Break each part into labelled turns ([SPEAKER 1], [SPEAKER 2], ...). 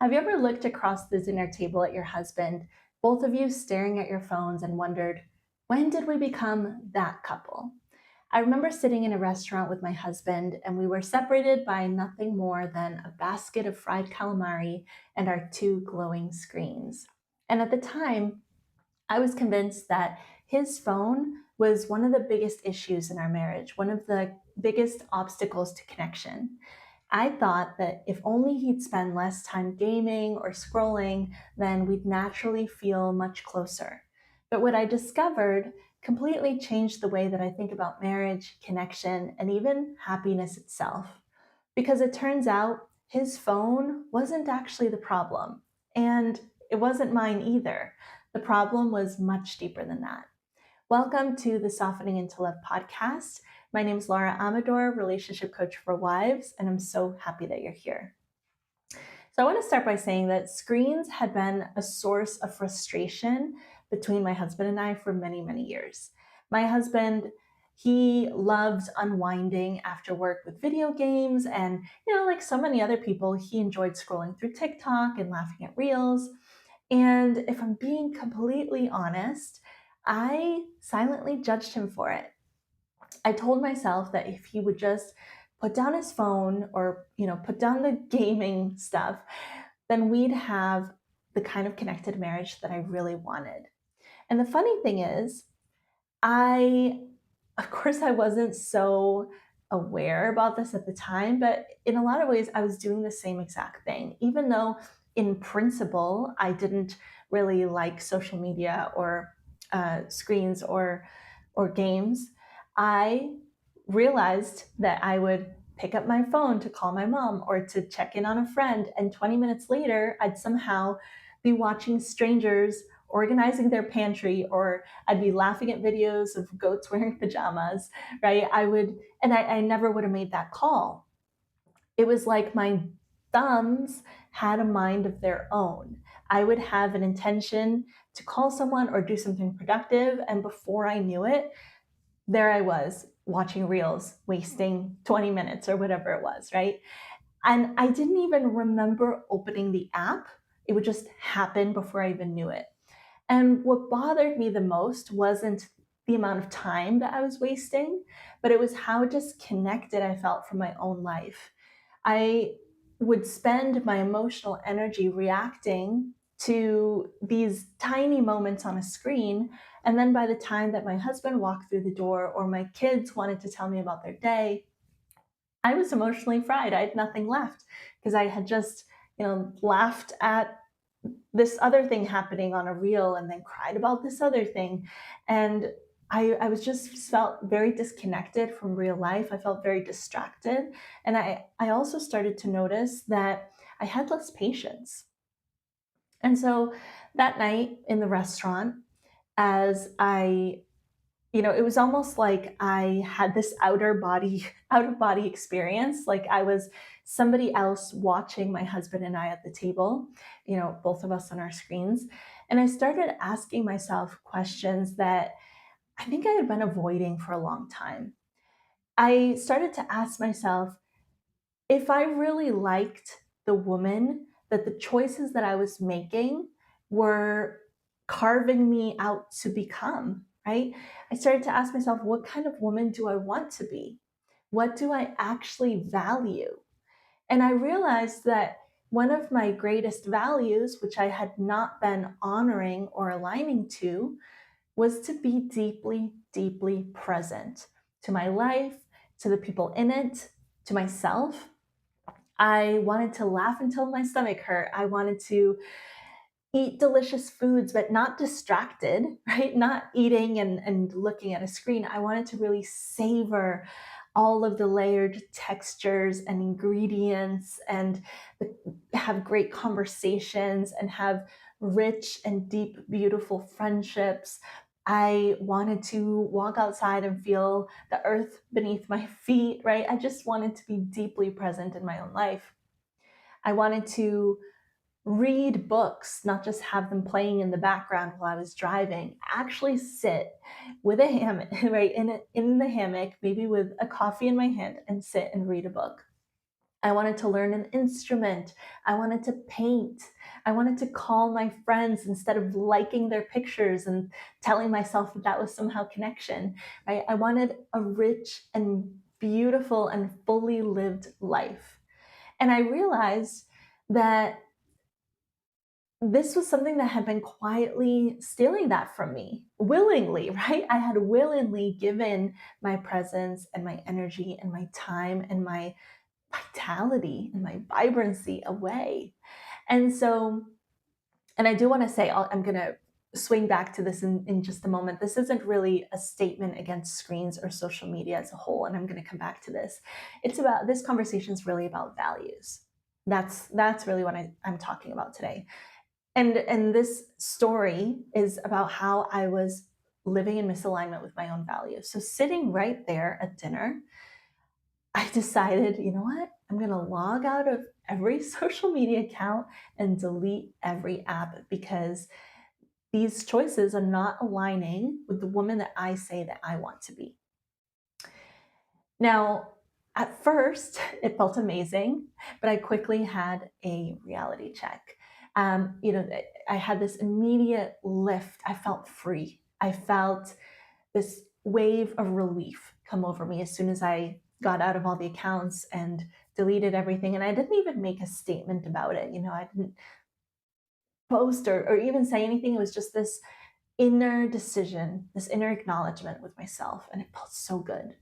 [SPEAKER 1] Have you ever looked across the dinner table at your husband, both of you staring at your phones, and wondered, when did we become that couple? I remember sitting in a restaurant with my husband, and we were separated by nothing more than a basket of fried calamari and our two glowing screens. And at the time, I was convinced that his phone was one of the biggest issues in our marriage, one of the biggest obstacles to connection. I thought that if only he'd spend less time gaming or scrolling, then we'd naturally feel much closer. But what I discovered completely changed the way that I think about marriage, connection, and even happiness itself. Because it turns out his phone wasn't actually the problem. And it wasn't mine either. The problem was much deeper than that. Welcome to the Softening into Love podcast. My name is Laura Amador, relationship coach for wives, and I'm so happy that you're here. So, I want to start by saying that screens had been a source of frustration between my husband and I for many, many years. My husband, he loved unwinding after work with video games, and like so many other people, he enjoyed scrolling through TikTok and laughing at reels. And if I'm being completely honest, I silently judged him for it. I told myself that if he would just put down his phone or, put down the gaming stuff, then we'd have the kind of connected marriage that I really wanted. And the funny thing is, of course, I wasn't so aware about this at the time, but in a lot of ways, I was doing the same exact thing. Even though in principle, I didn't really like social media or screens or games, I realized that I would pick up my phone to call my mom or to check in on a friend. And 20 minutes later, I'd somehow be watching strangers organizing their pantry, or I'd be laughing at videos of goats wearing pajamas, right? I never would have made that call. It was like my thumbs had a mind of their own. I would have an intention to call someone or do something productive. And before I knew it, there I was watching reels, wasting 20 minutes or whatever it was, right? And I didn't even remember opening the app. It would just happen before I even knew it. And what bothered me the most wasn't the amount of time that I was wasting, but it was how disconnected I felt from my own life. I would spend my emotional energy reacting to these tiny moments on a screen. And then by the time that my husband walked through the door or my kids wanted to tell me about their day, I was emotionally fried. I had nothing left because I had just, laughed at this other thing happening on a reel and then cried about this other thing. And I was just felt very disconnected from real life. I felt very distracted. And I also started to notice that I had less patience. And so that night in the restaurant, as it was almost like I had this out of body experience. Like I was somebody else watching my husband and I at the table, both of us on our screens. And I started asking myself questions that I think I had been avoiding for a long time. I started to ask myself if I really liked the woman, that the choices that I was making were carving me out to become, right? I started to ask myself, what kind of woman do I want to be? What do I actually value? And I realized that one of my greatest values, which I had not been honoring or aligning to, was to be deeply, deeply present to my life, to the people in it, to myself. I wanted to laugh until my stomach hurt. I wanted to eat delicious foods, but not distracted, right? Not eating and looking at a screen. I wanted to really savor all of the layered textures and ingredients and have great conversations and have rich and deep, beautiful friendships. I wanted to walk outside and feel the earth beneath my feet, right? I just wanted to be deeply present in my own life. I wanted to read books, not just have them playing in the background while I was driving. Actually sit with a hammock, right, in the hammock, maybe with a coffee in my hand, and sit and read a book. I wanted to learn an instrument. I wanted to paint. I wanted to call my friends instead of liking their pictures and telling myself that that was somehow connection, right? I wanted a rich and beautiful and fully lived life. And I realized that this was something that had been quietly stealing that from me willingly, right? I had willingly given my presence and my energy and my time and my vitality and my vibrancy away. And so, and I do want to say, I'm going to swing back to this in just a moment. This isn't really a statement against screens or social media as a whole, and I'm going to come back to this. It's about, this conversation is really about values. That's really what I'm talking about today. And this story is about how I was living in misalignment with my own values. So sitting right there at dinner, I decided, you know what? I'm going to log out of every social media account and delete every app because these choices are not aligning with the woman that I say that I want to be. Now, at first, it felt amazing, but I quickly had a reality check. I had this immediate lift. I felt free. I felt this wave of relief come over me as soon as I got out of all the accounts and deleted everything. And I didn't even make a statement about it. I didn't post or even say anything. It was just this inner decision, this inner acknowledgement with myself. And it felt so good.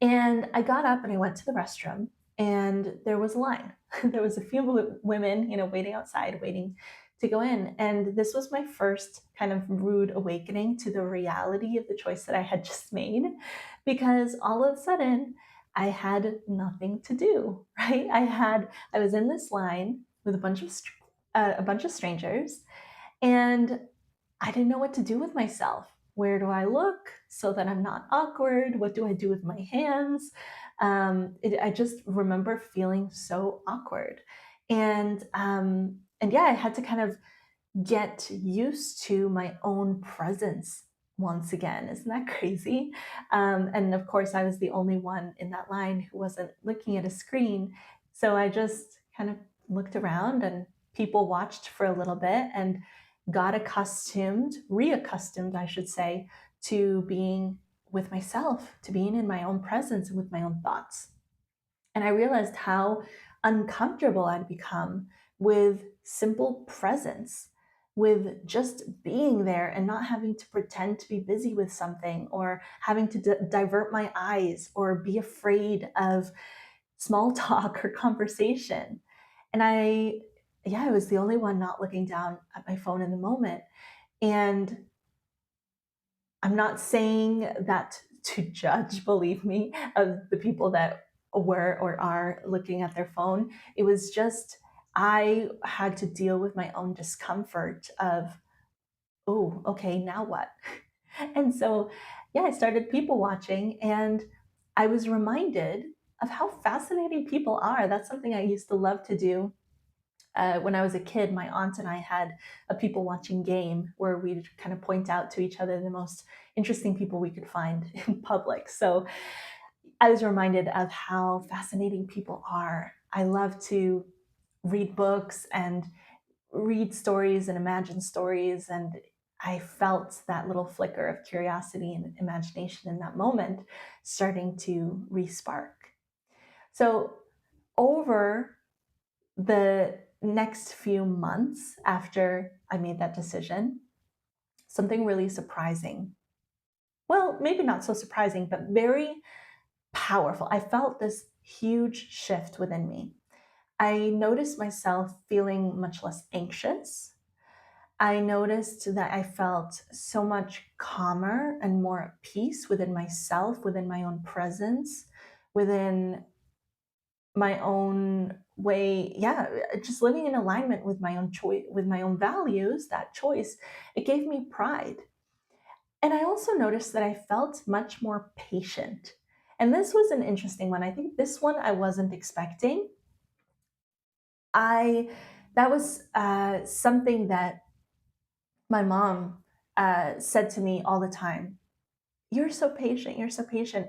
[SPEAKER 1] And I got up and I went to the restroom, and there was a line. There was a few women, waiting outside, waiting to go in. And this was my first kind of rude awakening to the reality of the choice that I had just made, because all of a sudden I had nothing to do, right? I was in this line with a bunch of strangers, and I didn't know what to do with myself. Where do I look so that I'm not awkward? What do I do with my hands? I just remember feeling so awkward, and yeah, I had to kind of get used to my own presence once again. Isn't that crazy? And of course, I was the only one in that line who wasn't looking at a screen. So I just kind of looked around and people watched for a little bit and got reaccustomed, I should say, to being with myself, to being in my own presence and with my own thoughts. And I realized how uncomfortable I'd become with simple presence, with just being there and not having to pretend to be busy with something or having to divert my eyes or be afraid of small talk or conversation. And yeah, I was the only one not looking down at my phone in the moment. And I'm not saying that to judge, believe me, of the people that were or are looking at their phone. It was just, I had to deal with my own discomfort of, oh, okay, now what? And so, yeah, I started people watching, and I was reminded of how fascinating people are. That's something I used to love to do. When I was a kid, my aunt and I had a people watching game where we'd kind of point out to each other the most interesting people we could find in public. So I was reminded of how fascinating people are. I love to read books and read stories and imagine stories. And I felt that little flicker of curiosity and imagination in that moment starting to respark. So over the next few months after I made that decision, something really surprising, well, maybe not so surprising, but very powerful. I felt this huge shift within me. I noticed myself feeling much less anxious. I noticed that I felt so much calmer and more at peace within myself, within my own presence, within my own way, yeah, just living in alignment with my own choice, with my own values. That choice, it gave me pride. And I also noticed that I felt much more patient. And this was an interesting one. I think this one I wasn't expecting. I That was something that my mom said to me all the time. You're so patient, you're so patient.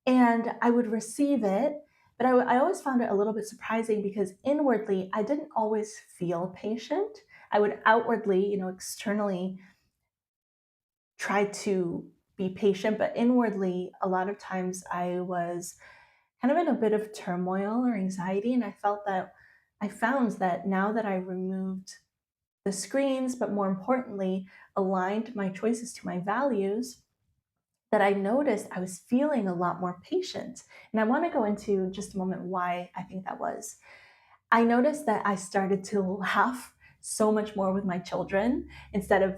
[SPEAKER 1] And I would receive it, But I always found it a little bit surprising because inwardly, I didn't always feel patient. I would outwardly, externally try to be patient, but inwardly, a lot of times I was kind of in a bit of turmoil or anxiety. And I found that now that I removed the screens, but more importantly, aligned my choices to my values, that I noticed I was feeling a lot more patient. And I want to go into just a moment why I think that was. I noticed that I started to laugh so much more with my children instead of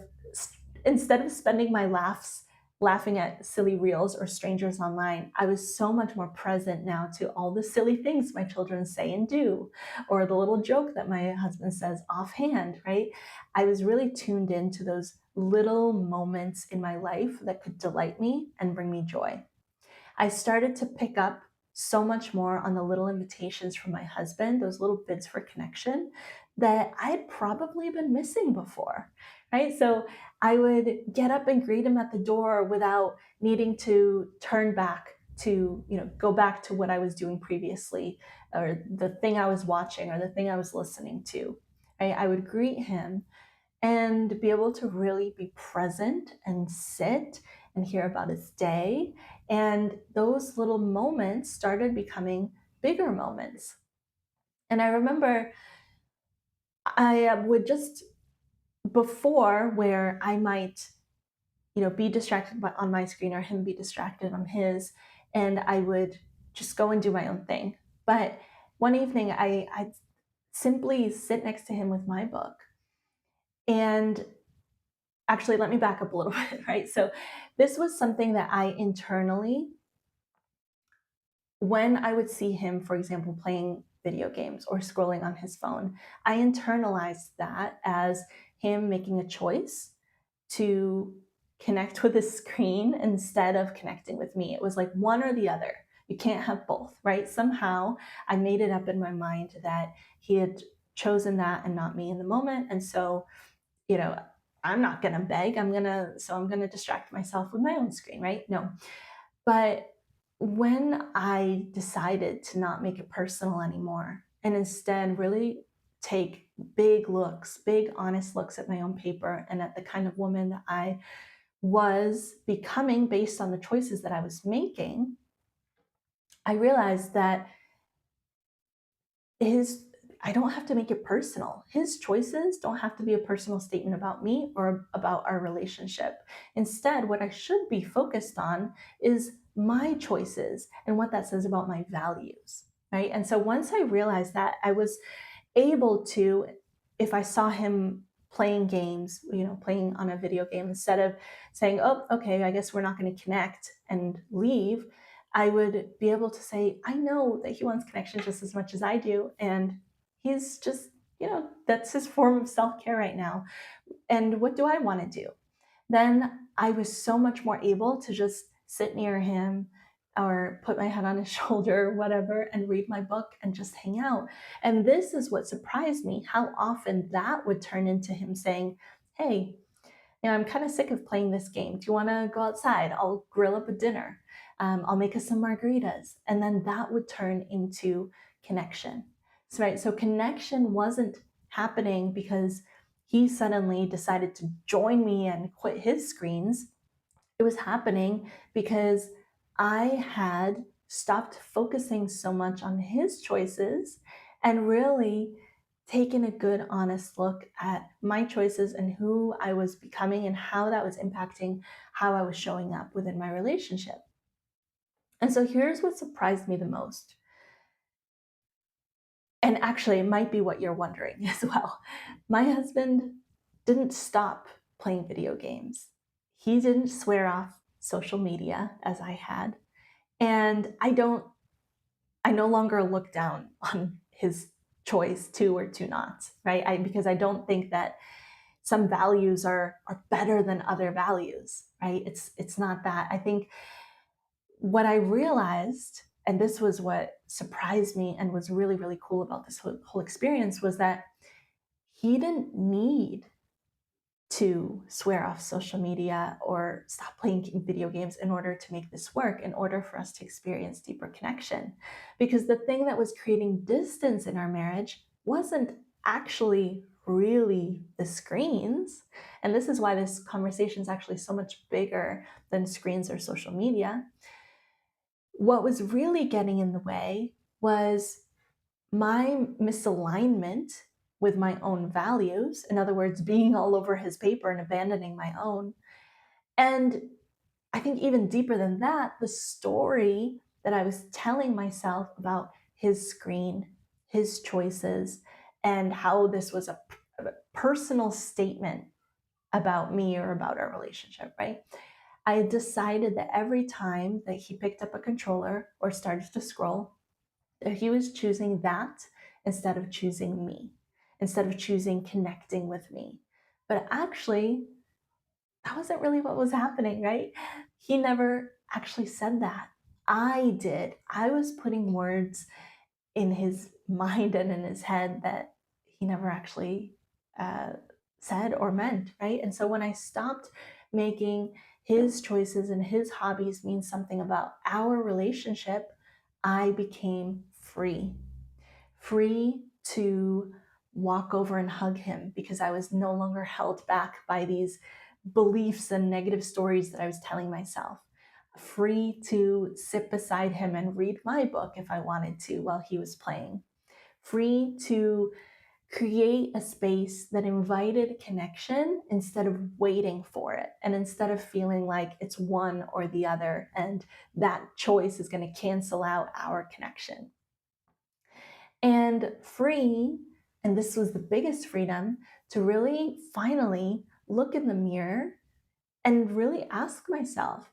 [SPEAKER 1] instead of spending my laughs laughing at silly reels or strangers online. I was so much more present now to all the silly things my children say and do, or the little joke that my husband says offhand, right? I was really tuned into those little moments in my life that could delight me and bring me joy. I started to pick up so much more on the little invitations from my husband, those little bids for connection that I had probably been missing before, right? So I would get up and greet him at the door without needing to turn back to, go back to what I was doing previously or the thing I was watching or the thing I was listening to. Right? I would greet him and be able to really be present and sit and hear about his day. And those little moments started becoming bigger moments. And I remember I would just before where I might, be distracted on my screen or him be distracted on his, and I would just go and do my own thing. But one evening, I'd simply sit next to him with my book. And actually, let me back up a little bit, right? So, this was something that I internally, when I would see him, for example, playing video games or scrolling on his phone, I internalized that as him making a choice to connect with his screen instead of connecting with me. It was like one or the other. You can't have both, right? Somehow I made it up in my mind that he had chosen that and not me in the moment. And so you know, I'm not going to beg. I'm going to distract myself with my own screen, right? No. But when I decided to not make it personal anymore and instead really take big looks, big honest looks at my own paper and at the kind of woman that I was becoming based on the choices that I was making, I realized that his I don't have to make it personal. His choices don't have to be a personal statement about me or about our relationship. Instead, what I should be focused on is my choices and what that says about my values, right? And so once I realized that, I was able to, if I saw him playing games, playing on a video game, instead of saying, oh, okay, I guess we're not going to connect and leave, I would be able to say, I know that he wants connection just as much as I do. And he's just, that's his form of self care right now. And what do I want to do? Then I was so much more able to just sit near him or put my head on his shoulder or whatever and read my book and just hang out. And this is what surprised me how often that would turn into him saying, hey, I'm kind of sick of playing this game. Do you want to go outside? I'll grill up a dinner. I'll make us some margaritas. And then that would turn into connection. So, right. So connection wasn't happening because he suddenly decided to join me and quit his screens. It was happening because I had stopped focusing so much on his choices and really taken a good, honest look at my choices and who I was becoming and how that was impacting how I was showing up within my relationship. And so here's what surprised me the most. And actually, it might be what you're wondering as well. My husband didn't stop playing video games. He didn't swear off social media as I had. And I no longer look down on his choice to or to not, right? Because I don't think that some values are better than other values, right? It's not that. I think what I realized, and this was what surprised me and was really, really cool about this whole experience, was that he didn't need to swear off social media or stop playing video games in order to make this work, in order for us to experience deeper connection. Because the thing that was creating distance in our marriage wasn't actually really the screens. And this is why this conversation is actually so much bigger than screens or social media. What was really getting in the way was my misalignment with my own values. In other words, being all over his paper and abandoning my own. And I think even deeper than that, the story that I was telling myself about his screen, his choices, and how this was a personal statement about me or about our relationship, right? I decided that every time that he picked up a controller or started to scroll, that he was choosing that instead of choosing me, instead of choosing connecting with me. But actually, that wasn't really what was happening, right? He never actually said that. I did. I was putting words in his mind and in his head that he never actually uh, said or meant, right? And so when I stopped making his choices and his hobbies mean something about our relationship, I became free. Free to walk over and hug him because I was no longer held back by these beliefs and negative stories that I was telling myself. Free to sit beside him and read my book if I wanted to while he was playing. Free to create a space that invited connection instead of waiting for it, and instead of feeling like it's one or the other and that choice is going to cancel out our connection. And free, and this was the biggest freedom, to really finally look in the mirror and really ask myself,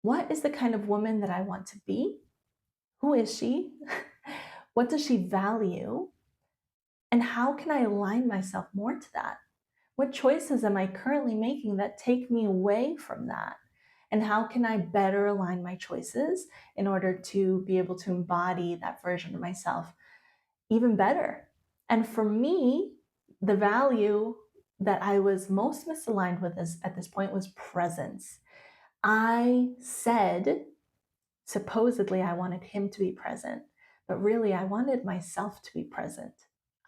[SPEAKER 1] what is the kind of woman that I want to be? Who is she? What does she value? And how can I align myself more to that? What choices am I currently making that take me away from that? And how can I better align my choices in order to be able to embody that version of myself even better? And for me, the value that I was most misaligned with at this point was presence. I said, supposedly, I wanted him to be present, but really, I wanted myself to be present.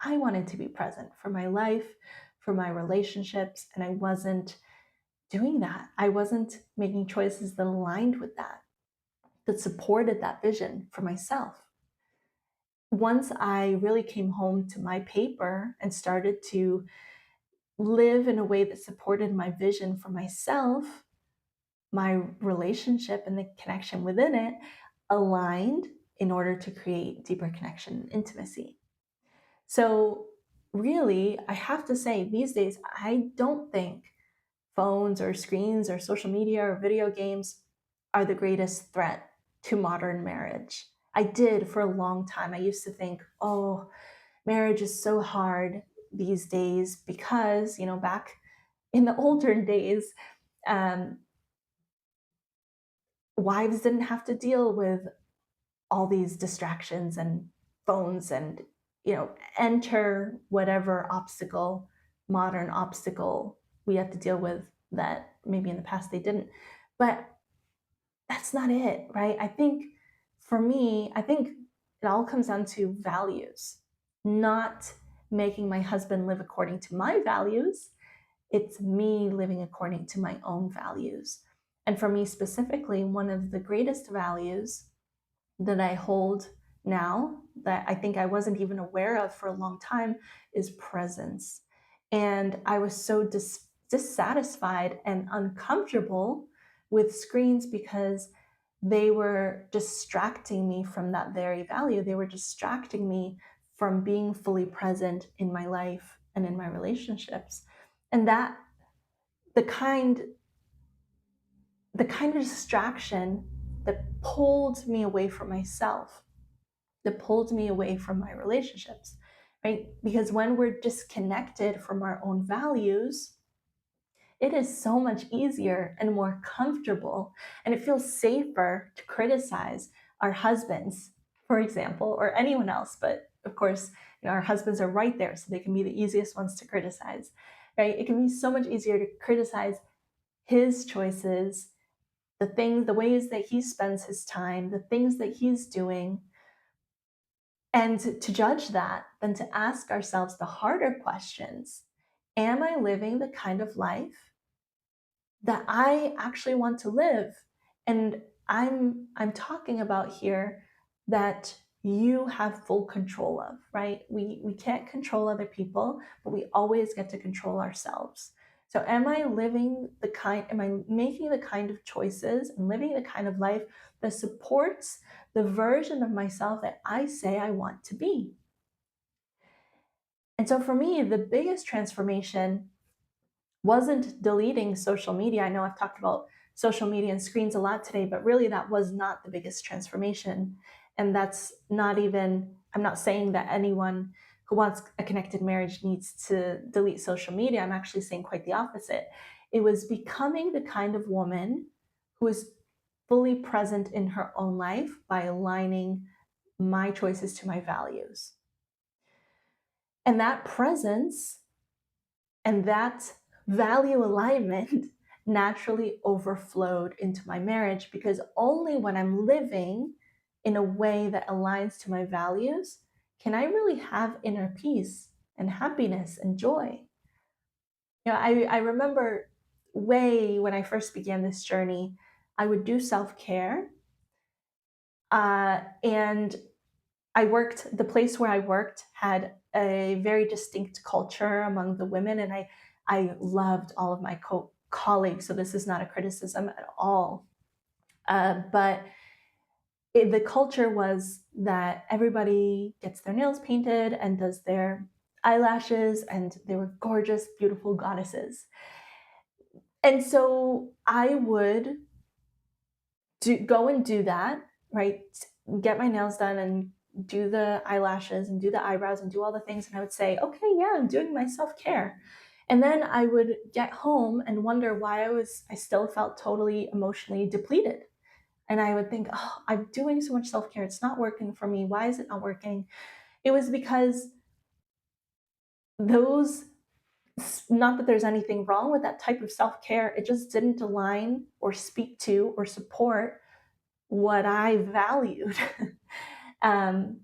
[SPEAKER 1] I wanted to be present for my life, for my relationships, and I wasn't doing that. I wasn't making choices that aligned with that, that supported that vision for myself. Once I really came home to my paper and started to live in a way that supported my vision for myself, my relationship and the connection within it aligned in order to create deeper connection and intimacy. So, really, I have to say, these days, I don't think phones or screens or social media or video games are the greatest threat to modern marriage. I did for a long time. I used to think, oh, marriage is so hard these days because, back in the older days, um, wives didn't have to deal with all these distractions and phones and, enter whatever obstacle, modern obstacle we have to deal with that maybe in the past they didn't. But that's not it, right? I think for me, I think it all comes down to values, not making my husband live according to my values. It's me living according to my own values. And for me specifically, one of the greatest values that I hold now that I think I wasn't even aware of for a long time is presence. And I was so dissatisfied and uncomfortable with screens because they were distracting me from that very value. They were distracting me from being fully present in my life and in my relationships. And that the kind the kind of distraction that pulled me away from myself, that pulled me away from my relationships, right? Because when we're disconnected from our own values, it is so much easier and more comfortable, and it feels safer to criticize our husbands, for example, or anyone else. But of course, our husbands are right there, so they can be the easiest ones to criticize. right? It can be so much easier to criticize his choices, the ways that he spends his time, the things that he's doing, and to judge that than to ask ourselves the harder questions. Am I living the kind of life that I actually want to live? And I'm talking about here that you have full control of, right? We can't control other people, but we always get to control ourselves. So am I making the kind of choices and living the kind of life that supports the version of myself that I say I want to be? And so for me, the biggest transformation wasn't deleting social media. I know I've talked about social media and screens a lot today, but really that was not the biggest transformation. And that's not even, I'm not saying that anyone who wants a connected marriage needs to delete social media. I'm actually saying quite the opposite. It was becoming the kind of woman who is fully present in her own life by aligning my choices to my values. And that presence and that value alignment naturally overflowed into my marriage because only when I'm living in a way that aligns to my values can I really have inner peace and happiness and joy. I remember way when I first began this journey, I would do self care. And the place where I worked had a very distinct culture among the women, and I loved all of my colleagues. So this is not a criticism at all. But the culture was that everybody gets their nails painted and does their eyelashes, and they were gorgeous, beautiful goddesses. And so I would go and do that, right? Get my nails done and do the eyelashes and do the eyebrows and do all the things. And I would say, okay, yeah, I'm doing my self care. And then I would get home and wonder why I still felt totally emotionally depleted. And I would think, oh, I'm doing so much self care. It's not working for me. Why is it not working? It was because those, not that there's anything wrong with that type of self care, it just didn't align or speak to or support what I valued. um,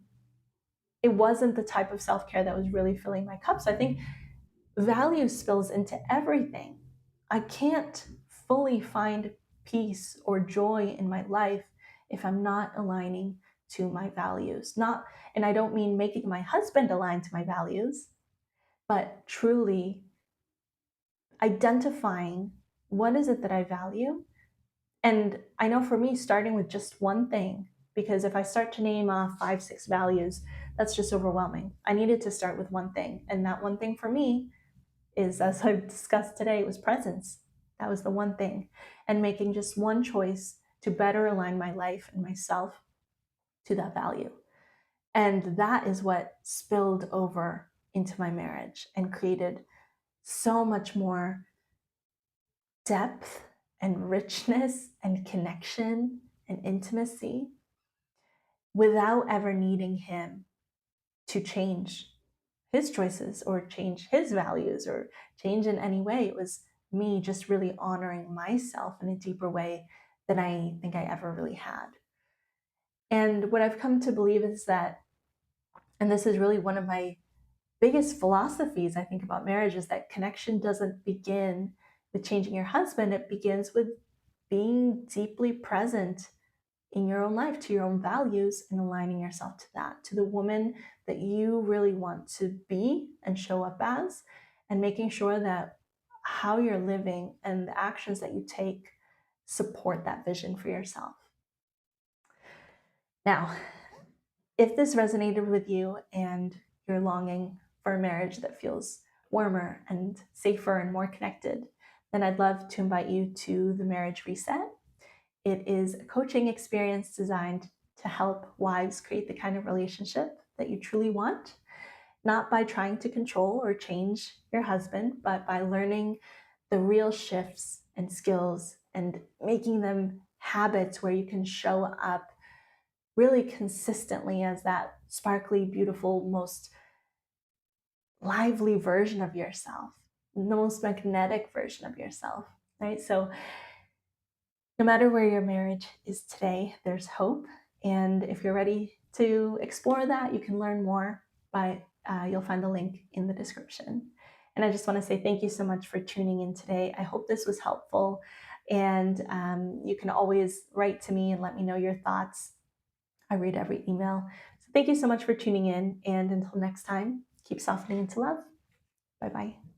[SPEAKER 1] it wasn't the type of self care that was really filling my cup. So I think value spills into everything. I can't fully find peace or joy in my life if I'm not aligning to my values. Not, and I don't mean making my husband align to my values, but truly identifying what is it that I value. And I know for me, starting with just one thing, because if I start to name off five, six values, that's just overwhelming. I needed to start with one thing. And that one thing for me is, as I've discussed today, was presence. That was the one thing. And making just one choice to better align my life and myself to that value. And that is what spilled over into my marriage and created so much more depth and richness and connection and intimacy without ever needing him to change his choices or change his values or change in any way. It was me just really honoring myself in a deeper way than I think I ever really had. And what I've come to believe is that, and this is really one of my biggest philosophies I think about marriage, is that connection doesn't begin with changing your husband, it begins with being deeply present in your own life to your own values and aligning yourself to that, to the woman that you really want to be and show up as, and making sure that how you're living and the actions that you take support that vision for yourself. Now, if this resonated with you and you're longing for a marriage that feels warmer and safer and more connected, then I'd love to invite you to the Marriage Reset. It is a coaching experience designed to help wives create the kind of relationship that you truly want, not by trying to control or change your husband, but by learning the real shifts and skills and making them habits where you can show up really consistently as that sparkly, beautiful, most lively version of yourself. the most magnetic version of yourself, right? So no matter where your marriage is today, there's hope. And if you're ready to explore that, you can learn more by you'll find the link in the description. And I just want to say thank you so much for tuning in today. I hope this was helpful. And you can always write to me and let me know your thoughts. I read every email. So thank you so much for tuning in. And until next time, keep softening into love. Bye bye.